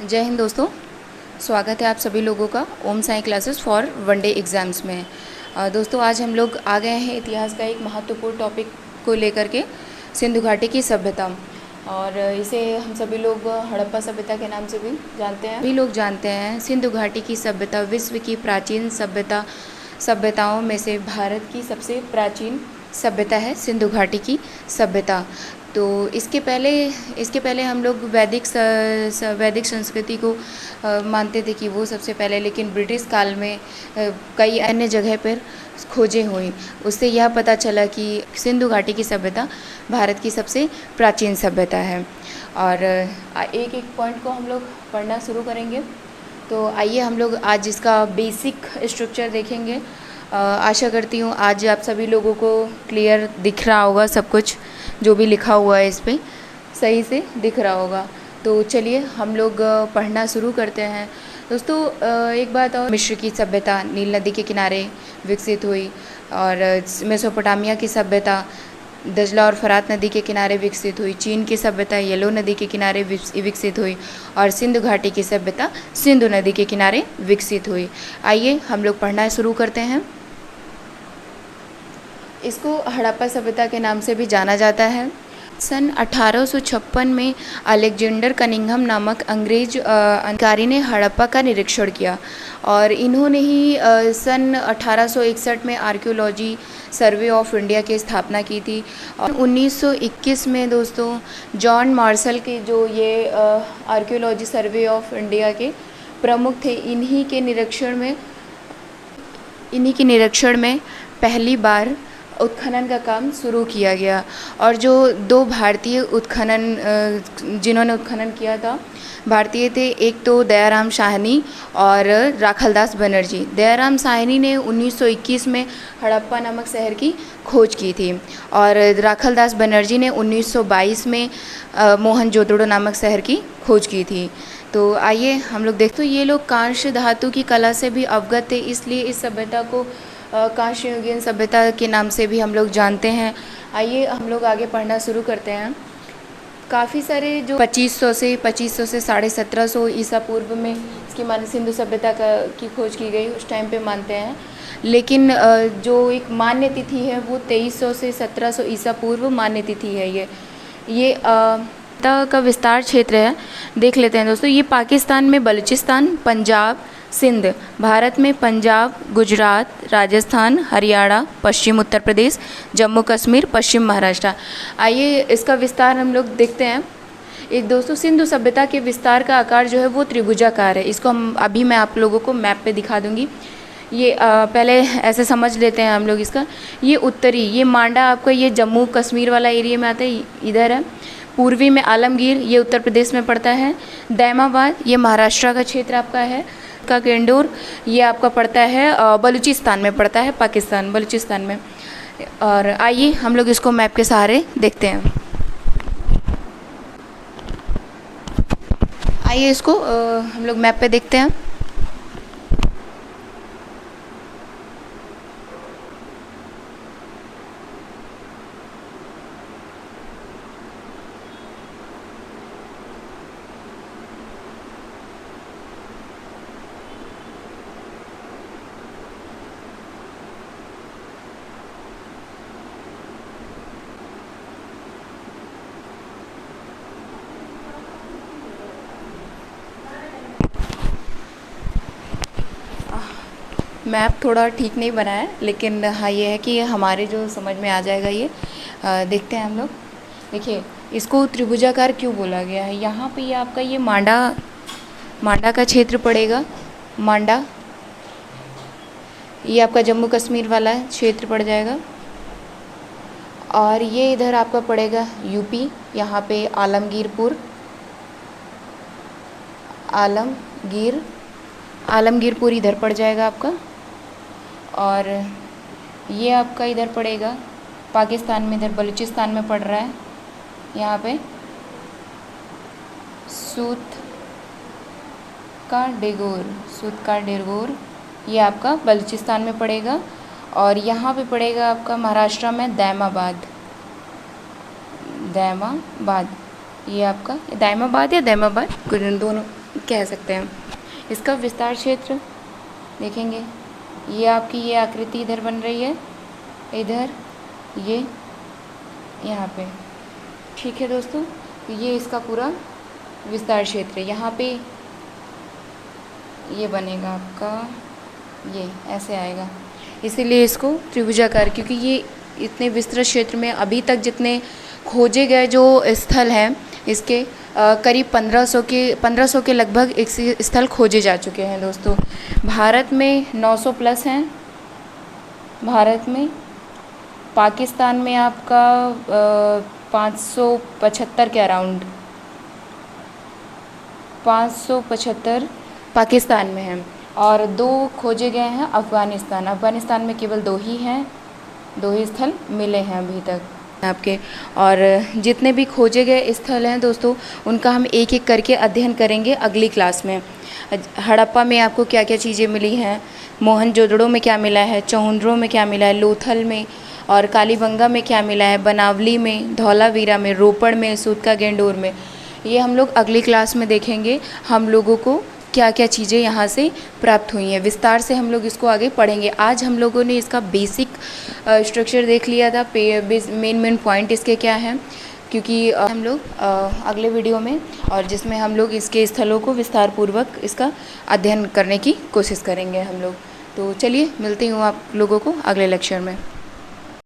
जय हिंद दोस्तों। स्वागत है आप सभी लोगों का Om Sai classes for one day exams में। दोस्तों आज हम लोग आ गए हैं इतिहास का एक महत्वपूर्ण टॉपिक को लेकर के, सिंधु घाटी की सभ्यता। और इसे हम सभी लोग हड़प्पा सभ्यता के नाम से भी जानते हैं। सभी लोग जानते हैं सिंधु घाटी की सभ्यता विश्व की प्राचीन सभ्यताओं में से भारत की सबसे प्राचीन सभ्यता है सिंधु घाटी की सभ्यता। तो इसके पहले हम लोग वैदिक संस्कृति को मानते थे कि वो सबसे पहले, लेकिन ब्रिटिश काल में कई अन्य जगह पर खोजें हुई। उससे यह पता चला कि सिंधु घाटी की सभ्यता भारत की सबसे प्राचीन सभ्यता है। और एक एक पॉइंट को हम लोग पढ़ना शुरू करेंगे। तो आइए हम लोग आज इसका बेसिक स्ट्रक्चर देखेंगे। आशा करती हूँ आज आप सभी लोगों को क्लियर दिख रहा होगा, सब कुछ जो भी लिखा हुआ है इस पर सही से दिख रहा होगा। तो चलिए हम लोग पढ़ना शुरू करते हैं। दोस्तों एक बात और, मिस्र की सभ्यता नील नदी के किनारे विकसित हुई, और मेसोपोटामिया की सभ्यता दजला और फरात नदी के किनारे विकसित हुई। चीन की सभ्यता येलो नदी के किनारे विकसित हुई, और सिंधु घाटी की सभ्यता सिंधु नदी के किनारे विकसित हुई। आइए हम लोग पढ़ना शुरू करते हैं। इसको हड़प्पा सभ्यता के नाम से भी जाना जाता है। सन 1856 में अलेक्जेंडर कनिंघम नामक अंग्रेज अधिकारी ने हड़प्पा का निरीक्षण किया, और इन्होंने ही सन 1861 में आर्कियोलॉजी सर्वे ऑफ इंडिया की स्थापना की थी। और 1921 में दोस्तों जॉन मार्शल के जो ये आर्कियोलॉजी सर्वे ऑफ इंडिया के प्रमुख थे, इन्हीं के निरीक्षण में पहली बार उत्खनन का काम शुरू किया गया। और जो दो भारतीय जिन्होंने उत्खनन किया था, भारतीय थे, एक तो दयाराम साहनी और राखालदास बनर्जी। दयाराम साहनी ने 1921 में हड़प्पा नामक शहर की खोज की थी, और राखालदास बनर्जी ने 1922 में मोहनजोदड़ो नामक शहर की खोज की थी। तो आइए हम लोग देखते हैं। ये लोग कांस्य धातु की कला से भी अवगत थे, इसलिए इस सभ्यता को कांस्ययुगीन सभ्यता के नाम से भी हम लोग जानते हैं। आइए हम लोग आगे पढ़ना शुरू करते हैं। काफ़ी सारे जो 2500 से 1750 ईसा पूर्व में इसकी माने सिंधु सभ्यता की खोज की गई, उस टाइम पे मानते हैं। लेकिन जो एक मान्य तिथि है वो 2300 से 1700 ईसा पूर्व मान्य तिथि है। ये का विस्तार क्षेत्र है, देख लेते हैं दोस्तों। ये पाकिस्तान में बलूचिस्तान, पंजाब, सिंध, भारत में पंजाब, गुजरात, राजस्थान, हरियाणा, पश्चिम उत्तर प्रदेश, जम्मू कश्मीर, पश्चिम महाराष्ट्र। आइए इसका विस्तार हम लोग देखते हैं। एक दोस्तों सिंधु सभ्यता के विस्तार का आकार जो है वो त्रिभुजाकार है। इसको मैं आप लोगों को मैप पे दिखा दूंगी। ये पहले ऐसे समझ लेते हैं हम लोग इसका। ये उत्तरी, ये मांडा आपका ये जम्मू कश्मीर वाला एरिया में आता है, इधर है। पूर्वी में आलमगीर, ये उत्तर प्रदेश में पड़ता है। दैमाबाद ये महाराष्ट्र का क्षेत्र आपका है। का केंडोर ये आपका पड़ता है बलूचिस्तान में पड़ता है, पाकिस्तान बलूचिस्तान में। और आइए हम लोग इसको मैप के सहारे देखते हैं। आइए इसको हम लोग मैप पे देखते हैं। मैप थोड़ा ठीक नहीं बना है, लेकिन हाँ ये है कि हमारे जो समझ में आ जाएगा ये। देखते हैं हम लोग। देखिए इसको त्रिभुजाकार क्यों बोला गया है। यहाँ पे ये आपका ये मांडा का क्षेत्र पड़ेगा। मांडा ये आपका जम्मू कश्मीर वाला क्षेत्र पड़ जाएगा, और ये इधर आपका पड़ेगा यूपी। यहाँ पे आलमगीरपुर इधर पड़ जाएगा आपका। और ये आपका इधर पड़ेगा पाकिस्तान में, इधर बलूचिस्तान में पड़ रहा है। यहाँ पे सूत का डेगोर ये आपका बलूचिस्तान में पड़ेगा। और यहाँ पे पड़ेगा आपका महाराष्ट्र में दैमाबाद। ये आपका दायमाबाद या दैमाबाद दोनों कह सकते हैं। इसका विस्तार क्षेत्र देखेंगे, ये आपकी ये आकृति इधर बन रही है, इधर ये यहाँ पे, ठीक है दोस्तों। तो ये इसका पूरा विस्तार क्षेत्र है। यहाँ पे ये बनेगा आपका, ये ऐसे आएगा, इसीलिए इसको त्रिभुजाकार, क्योंकि ये इतने विस्तृत क्षेत्र में अभी तक जितने खोजे गए जो स्थल हैं इसके करीब 1500 के लगभग एक स्थल खोजे जा चुके हैं दोस्तों। भारत में 900 प्लस हैं, भारत में। पाकिस्तान में आपका 575 के अराउंड, 575 पाकिस्तान में हैं, और 2 खोजे गए हैं अफ़गानिस्तान में केवल 2 ही हैं, 2 ही स्थल मिले हैं अभी तक आपके। और जितने भी खोजे गए स्थल हैं दोस्तों, उनका हम एक एक करके अध्ययन करेंगे अगली क्लास में। हड़प्पा में आपको क्या क्या चीज़ें मिली हैं, मोहनजोदड़ो में क्या मिला है, चौहंद्रो में क्या मिला है, लोथल में और कालीबंगा में क्या मिला है, बनावली में, धौलावीरा में, रोपड़ में, सूतका गेंडोर में, ये हम लोग अगली क्लास में देखेंगे हम लोगों को क्या क्या चीज़ें यहाँ से प्राप्त हुई हैं। विस्तार से हम लोग इसको आगे पढ़ेंगे। आज हम लोगों ने इसका बेसिक स्ट्रक्चर देख लिया था, मेन पॉइंट इसके क्या हैं, क्योंकि हम लोग अगले वीडियो में, और जिसमें हम लोग इसके स्थलों को विस्तार पूर्वक इसका अध्ययन करने की कोशिश करेंगे हम लोग। तो चलिए मिलती हूँ आप लोगों को अगले लेक्चर में।